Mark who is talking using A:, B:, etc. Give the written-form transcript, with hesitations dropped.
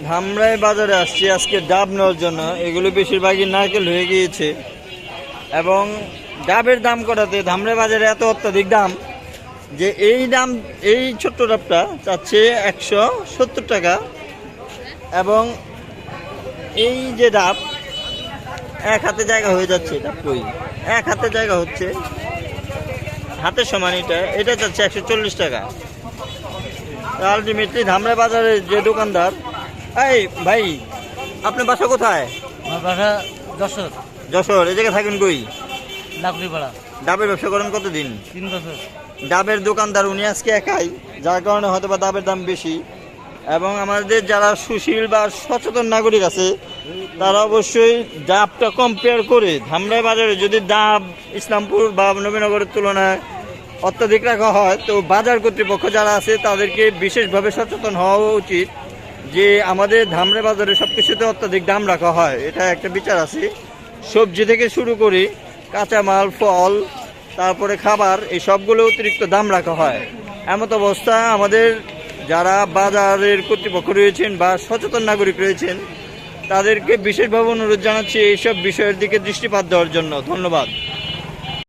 A: ধামরাই বাজারে আসছি আজকে ডাব নেওয়ার জন্য। এগুলো বেশিরভাগই নারকেল হয়ে গিয়েছে এবং ডাবের দাম করাতে ধামরাই বাজারে এত অত্যাধিক দাম যে এই ছোট্ট ডাবটা চাচ্ছে 170 টাকা। এবং এই যে ডাব এক হাতে জায়গা হয়ে যাচ্ছে, ডাব কই এক হাতে জায়গা হচ্ছে, হাতের সমান এটা চাচ্ছে 140 টাকা। আলটিমেটলি ধামরাই বাজারের যে দোকানদার, এই ভাই আপনার বাসা কোথায়?
B: আমার বাসা যশোর।
A: যশোর। এই জায়গায় থাকেন কই?
B: লাকড়িপাড়া।
A: ডাবের ব্যবসা করেন কতদিন?
B: 3 বছর।
A: ডাবের দোকানদার উনি আজকে একাই, যার কারণে হয়তো বা ডাবের দাম বেশি। এবং আমাদের যারা সুশীল বা সচেতন নাগরিক আছে তারা অবশ্যই ডাবটা কম্পেয়ার করে ধামরাই বাজারে যদি ডাব ইসলামপুর বা নবীনগরের তুলনায় অত্যাধিক রাখা হয় তো বাজার কর্তৃপক্ষ যারা আছে তাদেরকে বিশেষভাবে সচেতন হওয়া উচিত যে আমাদের ধামরাই বাজারে সব কিছুতে অত্যাধিক দাম রাখা হয়, এটা একটা বিচার আছে। সবজি থেকে শুরু করে কাঁচামাল, ফল, তারপরে খাবার, এই সবগুলো অতিরিক্ত দাম রাখা হয়। এমত অবস্থা আমাদের যারা বাজারের কর্তৃপক্ষ রয়েছেন বা সচেতন নাগরিক রয়েছেন তাদেরকে বিশেষভাবে অনুরোধ জানাচ্ছি এইসব বিষয়ের দিকে দৃষ্টিপাত দেওয়ার জন্য। ধন্যবাদ।